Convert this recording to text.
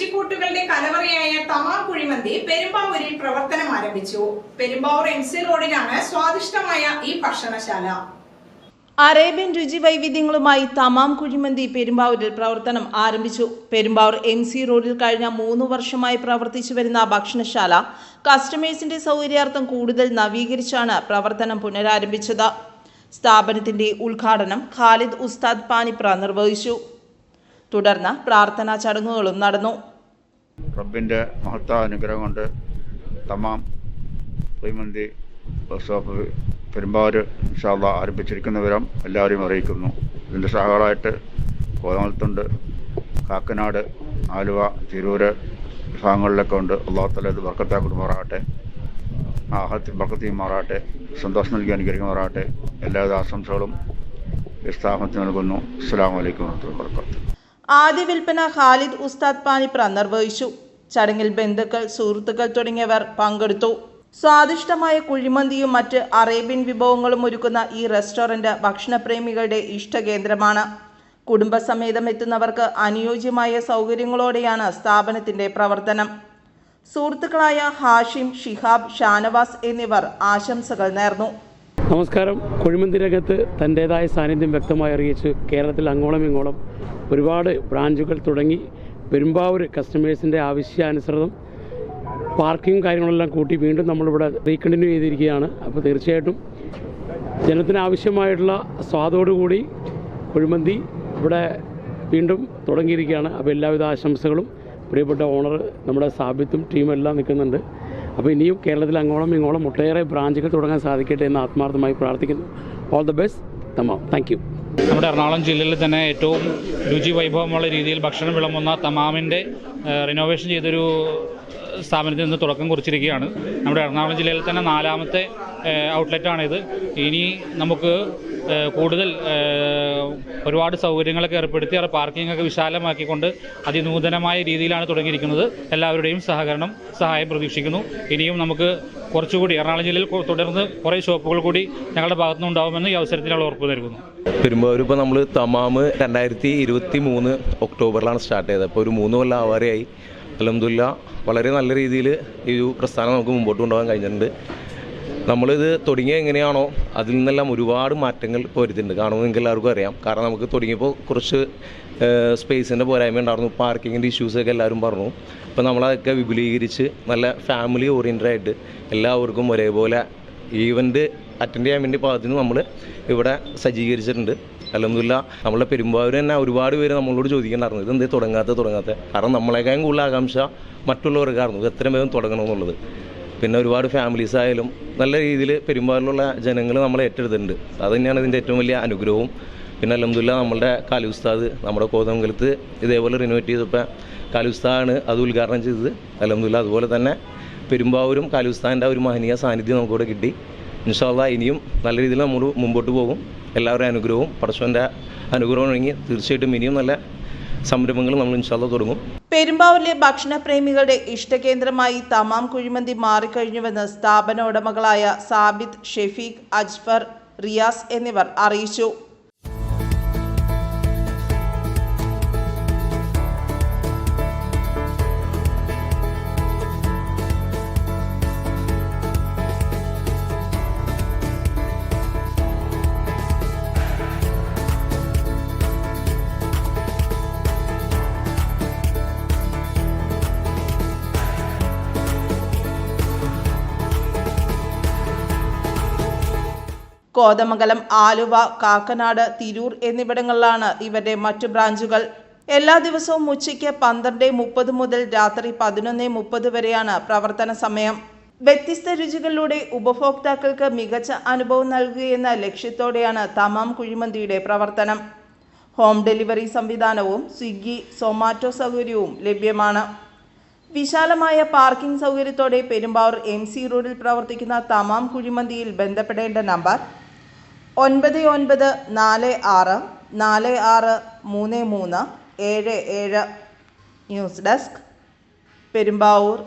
രുചിക്കൂട്ടുകളുടെ കലവറയായ തമാം കുഴിമന്തി പെരുമ്പാവൂരിൽ പ്രവർത്തനം ആരംഭിച്ചു. പെരുമ്പാവൂർ MC റോഡിലാണ് സ്വാദിഷ്ടമായ ഈ ഭക്ഷണശാല. അറേബ്യൻ രുചി വൈവിധ്യങ്ങളുമായി തമാം കുഴിമന്തി പെരുമ്പാവൂരിൽ പ്രവർത്തനം ആരംഭിച്ചു. പെരുമ്പാവൂർ MC റോഡിൽ കഴിഞ്ഞ 3 വർഷമായി പ്രവർത്തിച്ചു വരുന്ന ഭക്ഷണശാല കസ്റ്റമേഴ്സിന്റെ സൗകര്യാർത്ഥം കൂടുതൽ നവീകരിച്ചാണ് പ്രവർത്തനം പുനരാരംഭിച്ചത്. സ്ഥാപനത്തിന്റെ ഉദ്ഘാടനം ഖാലിദ് ഉസ്താദ് പാനിപ്ര നിർവഹിച്ചു. തുടർന്ന് പ്രാർത്ഥനാ ചടങ്ങുകളും നടന്നു. റബ്ബിൻ്റെ മഹത്തായ അനുഗ്രഹം കൊണ്ട് തമാം കുഴിമന്തി ഷോപ്പ് പെരുമ്പാവൂർ ഇൻഷാ അല്ലാഹ് ആരംഭിച്ചിരിക്കുന്ന വിവരം എല്ലാവരെയും അറിയിക്കുന്നു. ഇതിൻ്റെ ശാഖകളായിട്ട് കോതമംഗലത്തുണ്ട്, കാക്കനാട്, ആലുവ, തിരൂര് ഭാഗങ്ങളിലൊക്കെ ഉണ്ട്. അല്ലാഹു തആല ഇത് ബർക്കത്താക്കുമാറാകട്ടെ, ആഹത്തിൽ ബർക്കത്തിയുമാറാകട്ടെ, സന്തോഷം നൽകി അനുഗ്രഹിക്കുമാറാകട്ടെ. എല്ലാവിധ ആശംസകളും ഈ സ്ഥാപനത്തിന് നൽകുന്നു. അസ്സലാമു അലൈക്കും വറഹ്മത്തുള്ളാഹി വബറകാതുഹു. ആദ്യ വിൽപ്പന ഖാലിദ് ഉസ്താദ് പാനിപ്ര നിർവഹിച്ചു. ചടങ്ങിൽ ബന്ധുക്കൾ, സുഹൃത്തുക്കൾ തുടങ്ങിയവർ പങ്കെടുത്തു. സ്വാദിഷ്ടമായ കുഴിമന്തിയും മറ്റ് അറേബ്യൻ വിഭവങ്ങളും ഒരുക്കുന്ന ഈ റെസ്റ്റോറന്റ് ഭക്ഷണപ്രേമികളുടെ ഇഷ്ടകേന്ദ്രമാണ്. കുടുംബസമേതം എത്തുന്നവർക്ക് അനുയോജ്യമായ സൗകര്യങ്ങളോടെയാണ് സ്ഥാപനത്തിന്റെ പ്രവർത്തനം. സുഹൃത്തുക്കളായ ഹാഷിം, ഷിഹാബ്, ഷാനവാസ് എന്നിവർ ആശംസകൾ നേർന്നു. നമസ്കാരം. കുഴിമന്തി രംഗത്ത് തൻ്റേതായ സാന്നിധ്യം വ്യക്തമായി അറിയിച്ച് കേരളത്തിൽ അങ്ങോളം ഇങ്ങോളം ഒരുപാട് ബ്രാഞ്ചുകൾ തുടങ്ങി പെരുമ്പാവൂർ കസ്റ്റമേഴ്സിൻ്റെ ആവശ്യാനുസൃതം പാർക്കിംഗ് കാര്യങ്ങളെല്ലാം കൂട്ടി വീണ്ടും നമ്മളിവിടെ റീകണ്ടിന്യൂ ചെയ്തിരിക്കുകയാണ്. അപ്പോൾ തീർച്ചയായിട്ടും ജനത്തിന് ആവശ്യമായിട്ടുള്ള സ്വാദോടുകൂടി കുഴിമന്തി ഇവിടെ വീണ്ടും തുടങ്ങിയിരിക്കുകയാണ്. അപ്പോൾ എല്ലാവിധ ആശംസകളും പ്രിയപ്പെട്ട ഓണർ നമ്മുടെ സാബിത്തും ടീമെല്ലാം നിൽക്കുന്നുണ്ട്. അപ്പോൾ ഇനിയും കേരളത്തിൽ അങ്ങോളം ഇങ്ങോളം ഒട്ടേറെ ബ്രാഞ്ചുകൾ തുടങ്ങാൻ സാധിക്കട്ടെ എന്ന് ആത്മാർത്ഥമായി പ്രാർത്ഥിക്കുന്നു. ഓൾ ദ ബെസ്റ്റ് തമാം. Thank you. നമ്മുടെ എറണാകുളം ജില്ലയിൽ തന്നെ ഏറ്റവും രുചി വൈഭവമുള്ള രീതിയിൽ ഭക്ഷണം വിളമ്പുന്ന തമാമിൻ്റെ റിനോവേഷൻ ചെയ്തൊരു സ്ഥാപനത്തിൽ നിന്ന് തുടക്കം കുറിച്ചിരിക്കുകയാണ്. നമ്മുടെ എറണാകുളം ജില്ലയിൽ തന്നെ 4ാമത്തെ ഔട്ട്ലെറ്റാണിത്. ഇനി നമുക്ക് കൂടുതൽ ഒരുപാട് സൗകര്യങ്ങളൊക്കെ ഏർപ്പെടുത്തി പാർക്കിംഗ് ഒക്കെ വിശാലമാക്കിക്കൊണ്ട് അതിനൂതനമായ രീതിയിലാണ് തുടങ്ങിയിരിക്കുന്നത്. എല്ലാവരുടെയും സഹായം പ്രതീക്ഷിക്കുന്നു. ഇനിയും നമുക്ക് കുറച്ചുകൂടി എറണാകുളം ജില്ലയിൽ തുടർന്ന് കുറേ ഷോപ്പുകൾ കൂടി ഞങ്ങളുടെ ഭാഗത്തുനിന്ന് ഉണ്ടാകുമെന്ന് ഈ അവസരത്തിലുള്ള ഉറപ്പ് നൽകുന്നു. പെരുമ്പാവൂർ ഇപ്പോൾ നമ്മൾ തമാം 2023 ഒക്ടോബറിലാണ് സ്റ്റാർട്ട് ചെയ്തത്. അപ്പോൾ ഒരു 3 കൊല്ലം ആവാറായി. അൽഹംദുലില്ലാഹ് വളരെ നല്ല രീതിയിൽ ഈ ഒരു പ്രസ്ഥാനം നമുക്ക് മുമ്പോട്ട് കൊണ്ടുപോകാൻ കഴിഞ്ഞിട്ടുണ്ട്. നമ്മളിത് തുടങ്ങിയ എങ്ങനെയാണോ അതിൽ നിന്നെല്ലാം ഒരുപാട് മാറ്റങ്ങൾ ഇപ്പോൾ വരുത്തിയിട്ടുണ്ട്. കാണുമ്പോൾ നിങ്ങൾക്ക് എല്ലാവർക്കും അറിയാം. കാരണം നമുക്ക് തുടങ്ങിയപ്പോൾ കുറച്ച് സ്പേസിൻ്റെ പോരായ്മ ഉണ്ടായിരുന്നു, പാർക്കിങ്ങിൻ്റെ ഇഷ്യൂസൊക്കെ എല്ലാവരും പറഞ്ഞു. അപ്പോൾ നമ്മളതൊക്കെ വിപുലീകരിച്ച് നല്ല ഫാമിലി ഓറിയൻറ്റഡ് ആയിട്ട് എല്ലാവർക്കും ഒരേപോലെ ഈവൻ്റ് അറ്റൻഡ് ചെയ്യാൻ വേണ്ടി പാകത്തിന് നമ്മൾ ഇവിടെ സജ്ജീകരിച്ചിട്ടുണ്ട്. അൽഹംദുലില്ലാഹ് നമ്മളെ പെരുമ്പാവൂർ തന്നെ ഒരുപാട് പേര് നമ്മളോട് ചോദിക്കേണ്ടായിരുന്നു ഇതെന്തേ തുടങ്ങാത്ത. കാരണം നമ്മളെക്കാളും കൂടുതൽ ആകാംക്ഷ മറ്റുള്ളവർക്കായിരുന്നു ഇത് എത്രയും വേഗം തുടങ്ങണമെന്നുള്ളത്. പിന്നെ ഒരുപാട് ഫാമിലീസ് ആയാലും നല്ല രീതിയിൽ പെരുമ്പാവൂരിലുള്ള ജനങ്ങൾ നമ്മളെ ഏറ്റെടുത്തിട്ടുണ്ട്. അത് തന്നെയാണ് ഇതിൻ്റെ ഏറ്റവും വലിയ അനുഗ്രഹവും. പിന്നെ അൽഹംദുലില്ലാഹ് നമ്മളുടെ ഖാലിദ് ഉസ്താദ് നമ്മുടെ കോതമംഗലത്ത് ഇതേപോലെ റിനോവേറ്റ് ചെയ്തപ്പോൾ ഖാലിദ് ഉസ്താദാണ് അത് ഉദ്ഘാടനം ചെയ്തത്. അൽഹംദുലില്ലാഹ് അതുപോലെ തന്നെ പെരുമ്പാവൂരും ഖാലിദ് ഉസ്താദിൻ്റെ ഒരു മഹനീയ സാന്നിധ്യം നമുക്കിവിടെ കിട്ടി. ഇൻഷാ അല്ലാഹ് ഇനിയും നല്ല രീതിയിൽ നമ്മൾ മുമ്പോട്ട് പോകും. എല്ലാവരുടെയും അനുഗ്രഹവും പടച്ചവൻ്റെ അനുഗ്രഹം ഉണ്ടെങ്കിൽ തീർച്ചയായിട്ടും ഇനിയും നല്ല സംരംഭങ്ങൾ നമ്മൾ ഇൻഷാ അല്ലാഹ് തുടങ്ങും. പെരുമ്പാവൂരിലെ ഭക്ഷണപ്രേമികളുടെ ഇഷ്ടകേന്ദ്രമായി തമാം കുഴിമന്തി മാറിക്കഴിഞ്ഞുവെന്ന് സ്ഥാപന ഉടമകളായ സാബിത്ത്, ഷെഫീഖ്, അജ്ഫർ, റിയാസ് എന്നിവർ അറിയിച്ചു. കോതമംഗലം, ആലുവ, കാക്കനാട്, തിരൂർ എന്നിവിടങ്ങളിലാണ് ഇവരുടെ മറ്റു ബ്രാഞ്ചുകൾ. എല്ലാ ദിവസവും ഉച്ചയ്ക്ക് 12:30 മുതൽ രാത്രി 11:30 വരെയാണ് പ്രവർത്തന സമയം. വ്യത്യസ്ത രുചികളിലൂടെ ഉപഭോക്താക്കൾക്ക് മികച്ച അനുഭവം നൽകുകയെന്ന ലക്ഷ്യത്തോടെയാണ് തമാം കുഴിമന്തിയുടെ പ്രവർത്തനം. ഹോം ഡെലിവറി സംവിധാനവും സ്വിഗ്ഗി, സൊമാറ്റോ സൗകര്യവും ലഭ്യമാണ്. വിശാലമായ പാർക്കിംഗ് സൗകര്യത്തോടെ പെരുമ്പാവൂർ MC റോഡിൽ പ്രവർത്തിക്കുന്ന തമാം കുഴിമന്തിയിൽ ബന്ധപ്പെടേണ്ട നമ്പർ 9946463377. News desk, Perumbavoor.